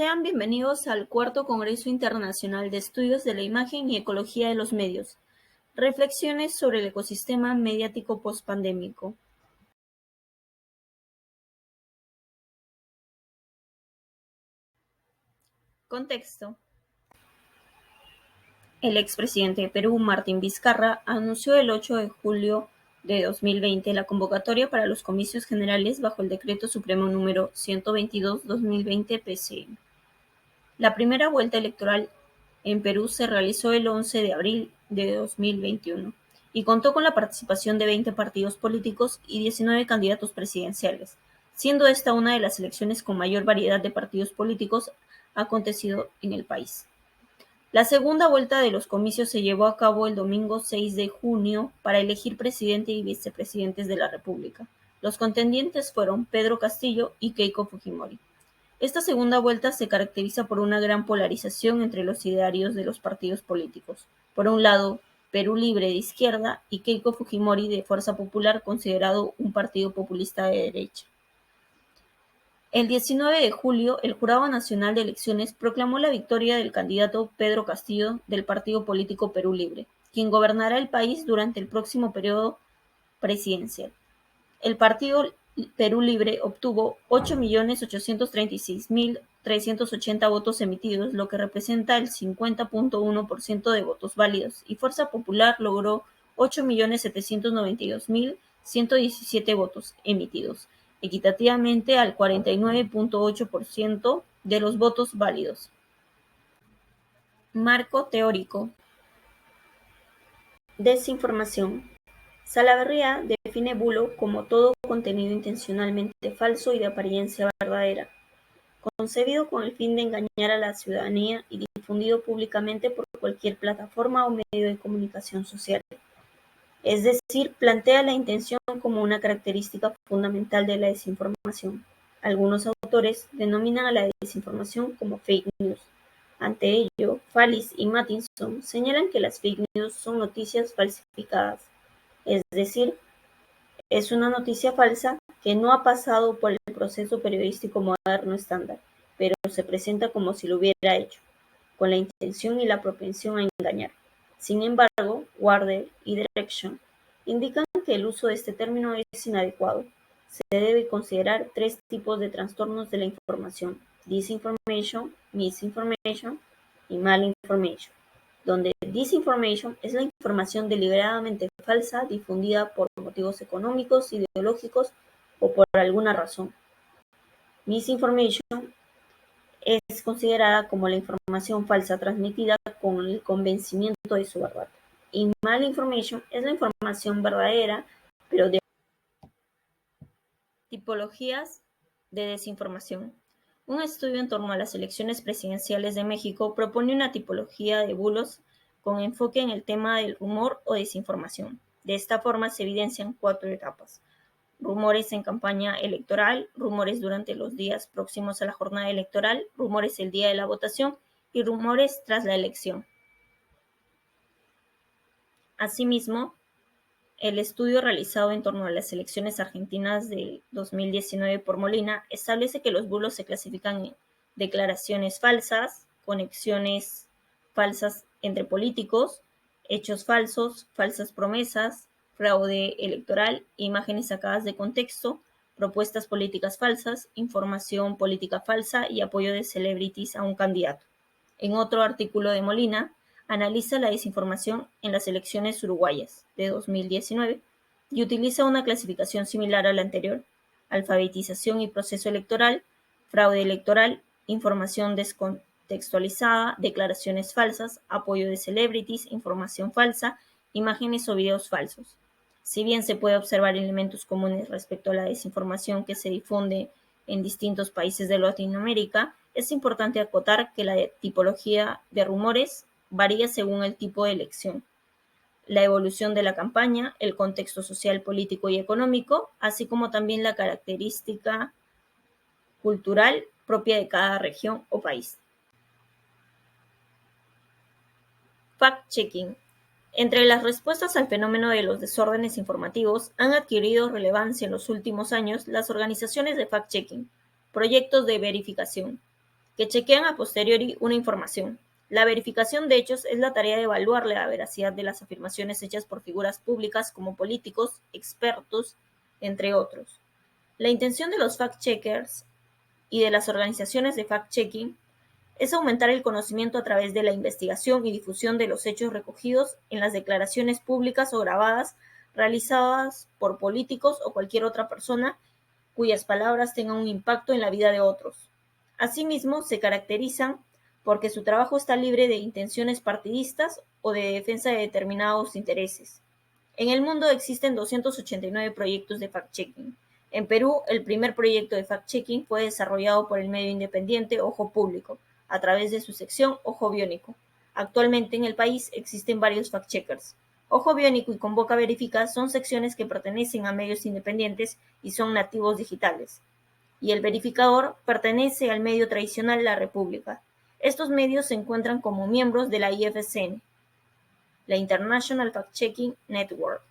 Sean bienvenidos al Cuarto Congreso Internacional de Estudios de la Imagen y Ecología de los Medios. Reflexiones sobre el ecosistema mediático postpandémico. Contexto. El expresidente de Perú, Martín Vizcarra, anunció el 8 de julio de 2020 la convocatoria para los comicios generales bajo el Decreto Supremo número 122/2020 PCM. La primera vuelta electoral en Perú se realizó el 11 de abril de 2021 y contó con la participación de 20 partidos políticos y 19 candidatos presidenciales, siendo esta una de las elecciones con mayor variedad de partidos políticos acontecido en el país. La segunda vuelta de los comicios se llevó a cabo el domingo 6 de junio para elegir presidente y vicepresidentes de la República. Los contendientes fueron Pedro Castillo y Keiko Fujimori. Esta segunda vuelta se caracteriza por una gran polarización entre los idearios de los partidos políticos. Por un lado, Perú Libre de izquierda y Keiko Fujimori de Fuerza Popular, considerado un partido populista de derecha. El 19 de julio, el Jurado Nacional de Elecciones proclamó la victoria del candidato Pedro Castillo del partido político Perú Libre, quien gobernará el país durante el próximo periodo presidencial. El partido Perú Libre obtuvo 8.836.380 votos emitidos, lo que representa el 50.1% de votos válidos, y Fuerza Popular logró 8.792.117 votos emitidos, equitativamente al 49.8% de los votos válidos. Marco teórico. Desinformación. Salaverría define bulo como todo contenido intencionalmente falso y de apariencia verdadera, concebido con el fin de engañar a la ciudadanía y difundido públicamente por cualquier plataforma o medio de comunicación social. Es decir, plantea la intención como una característica fundamental de la desinformación. Algunos autores denominan a la desinformación como fake news. Ante ello, Fallis y Mattinson señalan que las fake news son noticias falsificadas. Es decir, es una noticia falsa que no ha pasado por el proceso periodístico moderno estándar, pero se presenta como si lo hubiera hecho, con la intención y la propensión a engañar. Sin embargo, Warder y Direction indican que el uso de este término es inadecuado. Se debe considerar tres tipos de trastornos de la información: disinformation, misinformation y malinformation, donde disinformation es la información deliberadamente falsa difundida por motivos económicos, ideológicos o por alguna razón. Misinformation es considerada como la información falsa transmitida con el convencimiento de su verdad. Y malinformation es la información verdadera, pero de tipologías de desinformación. Un estudio en torno a las elecciones presidenciales de México propone una tipología de bulos con enfoque en el tema del rumor o desinformación. De esta forma se evidencian 4 etapas: rumores en campaña electoral, rumores durante los días próximos a la jornada electoral, rumores el día de la votación y rumores tras la elección. Asimismo, el estudio realizado en torno a las elecciones argentinas del 2019 por Molina establece que los bulos se clasifican en declaraciones falsas, conexiones falsas entre políticos, hechos falsos, falsas promesas, fraude electoral, imágenes sacadas de contexto, propuestas políticas falsas, información política falsa y apoyo de celebrities a un candidato. En otro artículo de Molina, analiza la desinformación en las elecciones uruguayas de 2019 y utiliza una clasificación similar a la anterior: alfabetización y proceso electoral, fraude electoral, información descontextualizada, declaraciones falsas, apoyo de celebrities, información falsa, imágenes o videos falsos. Si bien se puede observar elementos comunes respecto a la desinformación que se difunde en distintos países de Latinoamérica, es importante acotar que la tipología de rumores varía según el tipo de elección, la evolución de la campaña, el contexto social, político y económico, así como también la característica cultural propia de cada región o país. Fact-checking. Entre las respuestas al fenómeno de los desórdenes informativos han adquirido relevancia en los últimos años las organizaciones de fact-checking, proyectos de verificación, que chequean a posteriori una información. La verificación de hechos es la tarea de evaluar la veracidad de las afirmaciones hechas por figuras públicas como políticos, expertos, entre otros. La intención de los fact-checkers y de las organizaciones de fact-checking es aumentar el conocimiento a través de la investigación y difusión de los hechos recogidos en las declaraciones públicas o grabadas realizadas por políticos o cualquier otra persona cuyas palabras tengan un impacto en la vida de otros. Asimismo, se caracterizan porque su trabajo está libre de intenciones partidistas o de defensa de determinados intereses. En el mundo existen 289 proyectos de fact-checking. En Perú, el primer proyecto de fact-checking fue desarrollado por el medio independiente Ojo Público, a través de su sección Ojo Biónico. Actualmente en el país existen varios fact-checkers. Ojo Biónico y Convoca Verifica son secciones que pertenecen a medios independientes y son nativos digitales. Y el verificador pertenece al medio tradicional La República. Estos medios se encuentran como miembros de la IFCN, la International Fact-Checking Network.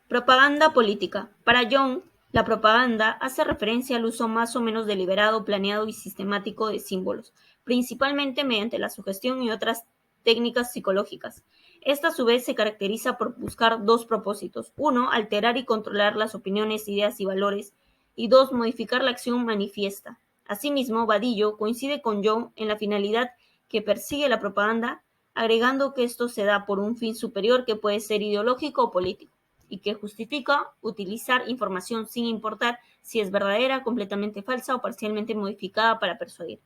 Propaganda política. Para Young, la propaganda hace referencia al uso más o menos deliberado, planeado y sistemático de símbolos, principalmente mediante la sugestión y otras técnicas psicológicas. Esta a su vez se caracteriza por buscar dos propósitos: uno, alterar y controlar las opiniones, ideas y valores, y dos, modificar la acción manifiesta. Asimismo, Vadillo coincide con Young en la finalidad que persigue la propaganda, agregando que esto se da por un fin superior que puede ser ideológico o político, y que justifica utilizar información sin importar si es verdadera, completamente falsa o parcialmente modificada para persuadir.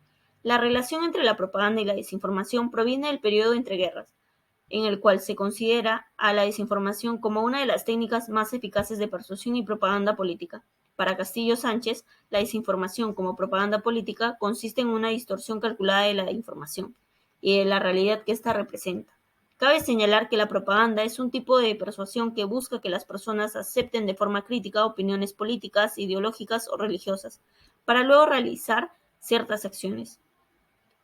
La relación entre la propaganda y la desinformación proviene del periodo entre guerras, en el cual se considera a la desinformación como una de las técnicas más eficaces de persuasión y propaganda política. Para Castillo Sánchez, la desinformación como propaganda política consiste en una distorsión calculada de la información y de la realidad que ésta representa. Cabe señalar que la propaganda es un tipo de persuasión que busca que las personas acepten de forma crítica opiniones políticas, ideológicas o religiosas, para luego realizar ciertas acciones,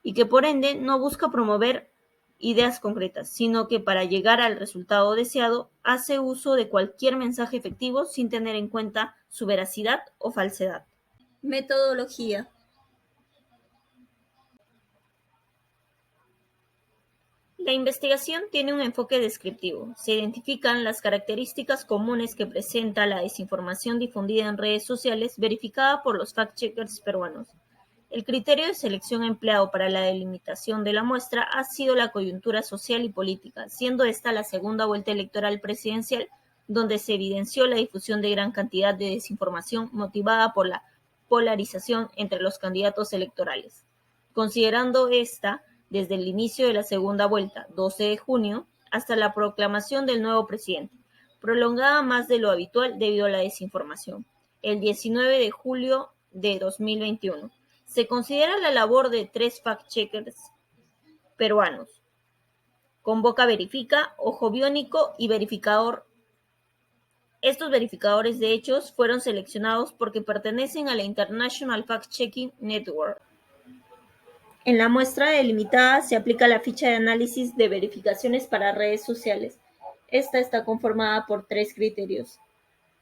y que por ende no busca promover ideas concretas, sino que para llegar al resultado deseado hace uso de cualquier mensaje efectivo sin tener en cuenta su veracidad o falsedad. Metodología. La investigación tiene un enfoque descriptivo. Se identifican las características comunes que presenta la desinformación difundida en redes sociales verificada por los fact-checkers peruanos. El criterio de selección empleado para la delimitación de la muestra ha sido la coyuntura social y política, siendo esta la segunda vuelta electoral presidencial, donde se evidenció la difusión de gran cantidad de desinformación motivada por la polarización entre los candidatos electorales. Considerando esta desde el inicio de la segunda vuelta, 12 de junio, hasta la proclamación del nuevo presidente, prolongada más de lo habitual debido a la desinformación. El 19 de julio de 2021. Se considera la labor de 3 fact-checkers peruanos: Convoca Verifica, Ojo Biónico y Verificador. Estos verificadores de hechos fueron seleccionados porque pertenecen a la International Fact-Checking Network. En la muestra delimitada se aplica la ficha de análisis de verificaciones para redes sociales. Esta está conformada por 3 criterios.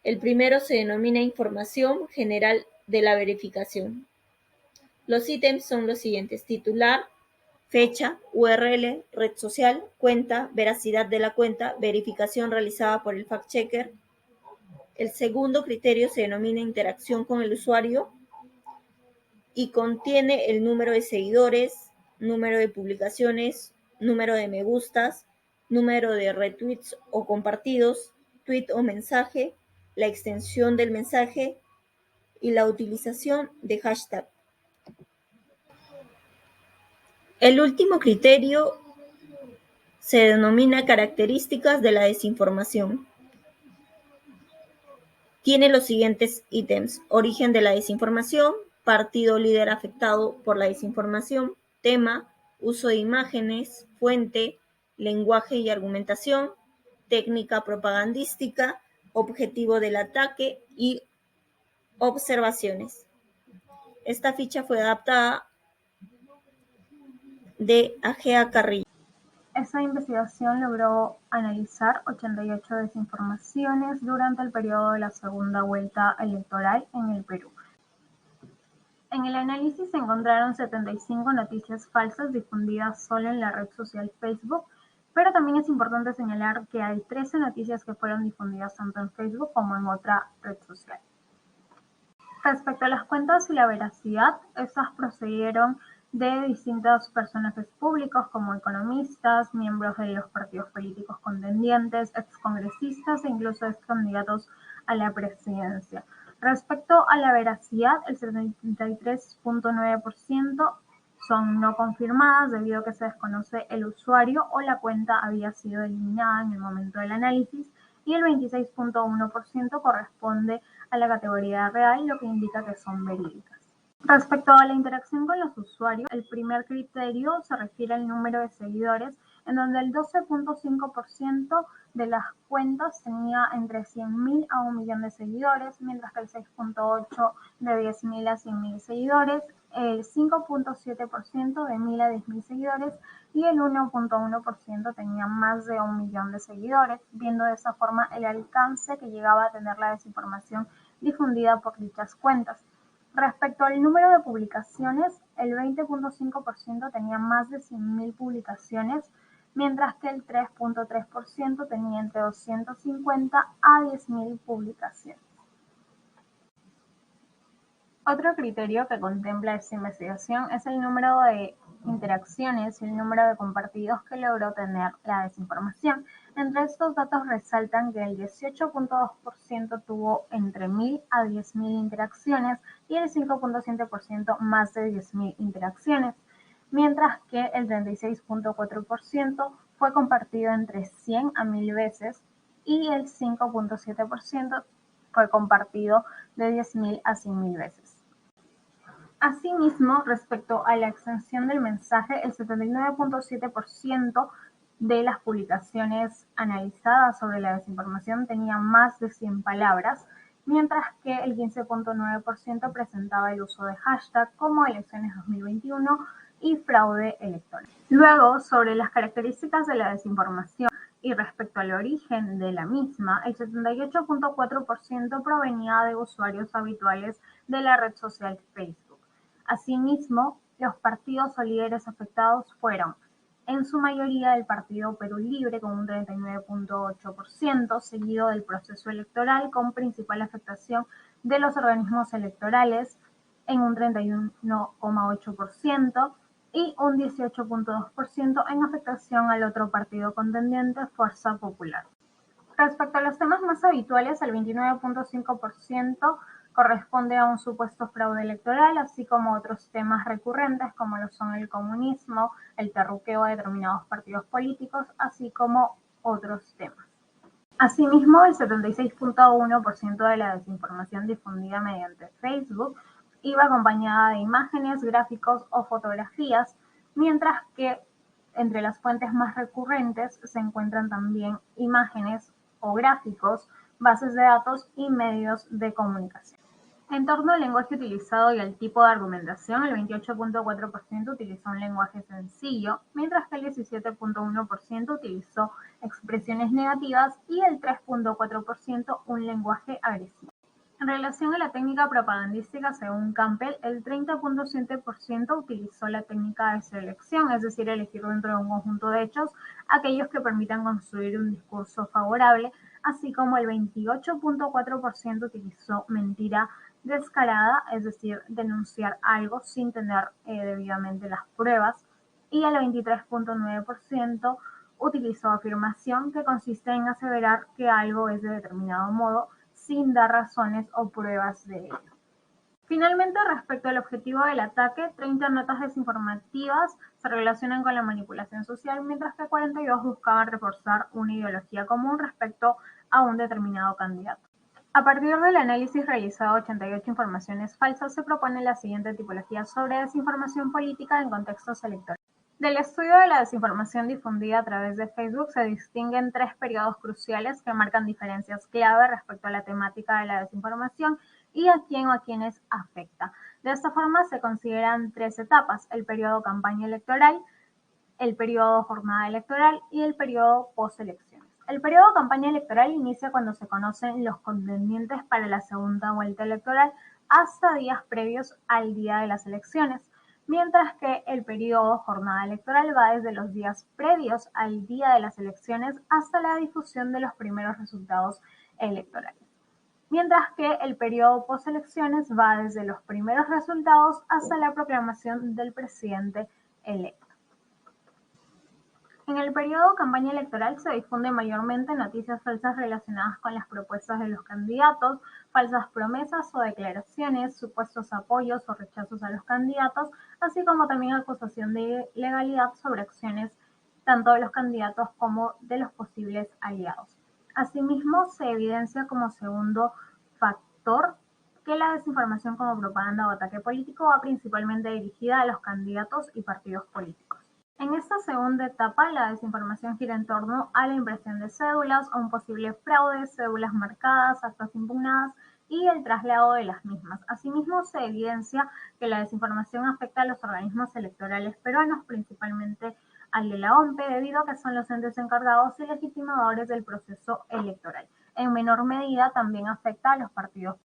El primero se denomina información general de la verificación. Los ítems son los siguientes: titular, fecha, URL, red social, cuenta, veracidad de la cuenta, verificación realizada por el fact-checker. El segundo criterio se denomina interacción con el usuario y contiene el número de seguidores, número de publicaciones, número de me gustas, número de retweets o compartidos, tweet o mensaje, la extensión del mensaje y la utilización de hashtag. El último criterio se denomina características de la desinformación. Tiene los siguientes ítems: origen de la desinformación, partido líder afectado por la desinformación, tema, uso de imágenes, fuente, lenguaje y argumentación, técnica propagandística, objetivo del ataque y observaciones. Esta ficha fue adaptada de Agea Carrillo. Esta investigación logró analizar 88 desinformaciones durante el periodo de la segunda vuelta electoral en el Perú. En el análisis se encontraron 75 noticias falsas difundidas solo en la red social Facebook, pero también es importante señalar que hay 13 noticias que fueron difundidas tanto en Facebook como en otra red social. Respecto a las cuentas y la veracidad, estas procedieron de distintos personajes públicos como economistas, miembros de los partidos políticos contendientes, excongresistas e incluso excandidatos a la presidencia. Respecto a la veracidad, el 73.9% son no confirmadas debido a que se desconoce el usuario o la cuenta había sido eliminada en el momento del análisis, y el 26.1% corresponde a la categoría real, lo que indica que son verídicas. Respecto a la interacción con los usuarios, el primer criterio se refiere al número de seguidores, en donde el 12.5% de las cuentas tenía entre 100.000 a 1 millón de seguidores, mientras que el 6.8% de 10.000 a 100.000 seguidores, el 5.7% de 1.000 a 10.000 seguidores y el 1.1% tenía más de 1 millón de seguidores, viendo de esa forma el alcance que llegaba a tener la desinformación difundida por dichas cuentas. Respecto al número de publicaciones, el 20.5% tenía más de 100.000 publicaciones, mientras que el 3.3% tenía entre 250 a 10.000 publicaciones. Otro criterio que contempla esta investigación es el número de interacciones y el número de compartidos que logró tener la desinformación. Entre estos datos resaltan que el 18.2% tuvo entre 1.000 a 10.000 interacciones y el 5.7% más de 10.000 interacciones, mientras que el 36.4% fue compartido entre 100 a 1.000 veces y el 5.7% fue compartido de 10.000 a 100.000 veces. Asimismo, respecto a la extensión del mensaje, el 79.7% de las publicaciones analizadas sobre la desinformación tenían más de 100 palabras, mientras que el 15.9% presentaba el uso de hashtag como elecciones 2021 y fraude electoral. Luego, sobre las características de la desinformación y respecto al origen de la misma, el 78.4% provenía de usuarios habituales de la red social Facebook. Asimismo, los partidos o líderes afectados fueron, en su mayoría, el Partido Perú Libre con un 39.8%, seguido del proceso electoral con principal afectación de los organismos electorales en un 31.8% y un 18.2% en afectación al otro partido contendiente, Fuerza Popular. Respecto a los temas más habituales, el 29.5% corresponde a un supuesto fraude electoral, así como otros temas recurrentes como lo son el comunismo, el terruqueo de determinados partidos políticos, así como otros temas. Asimismo, el 76.1% de la desinformación difundida mediante Facebook iba acompañada de imágenes, gráficos o fotografías, mientras que entre las fuentes más recurrentes se encuentran también imágenes o gráficos, bases de datos y medios de comunicación. En torno al lenguaje utilizado y al tipo de argumentación, el 28.4% utilizó un lenguaje sencillo, mientras que el 17.1% utilizó expresiones negativas y el 3.4% un lenguaje agresivo. En relación a la técnica propagandística, según Campbell, el 30.7% utilizó la técnica de selección, es decir, elegir dentro de un conjunto de hechos aquellos que permitan construir un discurso favorable, así como el 28.4% utilizó mentira descarada, es decir, denunciar algo sin tener debidamente las pruebas, y el 23.9% utilizó afirmación, que consiste en aseverar que algo es de determinado modo sin dar razones o pruebas de ello. Finalmente, respecto al objetivo del ataque, 30 notas desinformativas se relacionan con la manipulación social, mientras que 42 buscaban reforzar una ideología común respecto a un determinado candidato. A partir del análisis realizado de 88 informaciones falsas, se propone la siguiente tipología sobre desinformación política en contextos electorales. Del estudio de la desinformación difundida a través de Facebook se distinguen 3 periodos cruciales que marcan diferencias clave respecto a la temática de la desinformación y a quién o a quienes afecta. De esta forma se consideran 3 etapas: el periodo campaña electoral, el periodo jornada electoral y el periodo postelecciones. El periodo campaña electoral inicia cuando se conocen los contendientes para la segunda vuelta electoral, hasta días previos al día de las elecciones, mientras que el periodo jornada electoral va desde los días previos al día de las elecciones hasta la difusión de los primeros resultados electorales, mientras que el periodo postelecciones va desde los primeros resultados hasta la proclamación del presidente electo. En el periodo campaña electoral se difunden mayormente noticias falsas relacionadas con las propuestas de los candidatos, falsas promesas o declaraciones, supuestos apoyos o rechazos a los candidatos, así como también acusación de ilegalidad sobre acciones tanto de los candidatos como de los posibles aliados. Asimismo, se evidencia como segundo factor que la desinformación como propaganda o ataque político va principalmente dirigida a los candidatos y partidos políticos. En esta segunda etapa, la desinformación gira en torno a la impresión de cédulas, a un posible fraude, cédulas marcadas, actas impugnadas y el traslado de las mismas. Asimismo, se evidencia que la desinformación afecta a los organismos electorales peruanos, principalmente al de la OMPE, debido a que son los entes encargados y legitimadores del proceso electoral. En menor medida, también afecta a los partidos.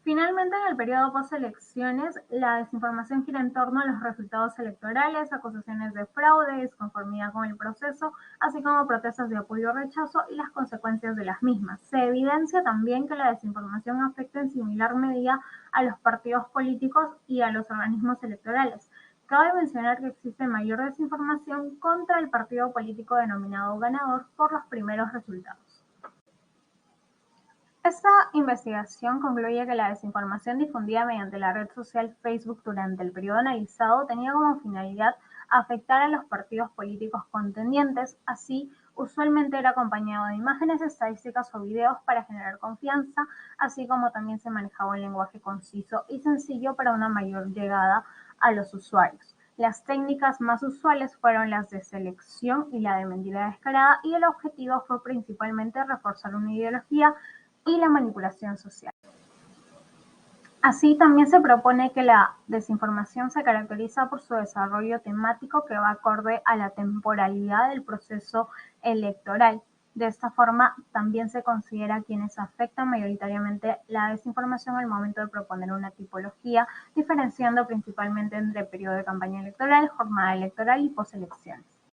Finalmente, en el periodo postelecciones, la desinformación gira en torno a los resultados electorales, acusaciones de fraude, disconformidad con el proceso, así como protestas de apoyo o rechazo y las consecuencias de las mismas. Se evidencia también que la desinformación afecta en similar medida a los partidos políticos y a los organismos electorales. Cabe mencionar que existe mayor desinformación contra el partido político denominado ganador por los primeros resultados. Esta investigación concluye que la desinformación difundida mediante la red social Facebook durante el periodo analizado tenía como finalidad afectar a los partidos políticos contendientes, así usualmente era acompañado de imágenes, estadísticas o videos para generar confianza, así como también se manejaba un lenguaje conciso y sencillo para una mayor llegada a los usuarios. Las técnicas más usuales fueron las de selección y la de mentira descarada, y el objetivo fue principalmente reforzar una ideología y la manipulación social. Así, también se propone que la desinformación se caracteriza por su desarrollo temático que va acorde a la temporalidad del proceso electoral. De esta forma, también se considera quienes afectan mayoritariamente la desinformación al momento de proponer una tipología, diferenciando principalmente entre periodo de campaña electoral, jornada electoral y postelecciones.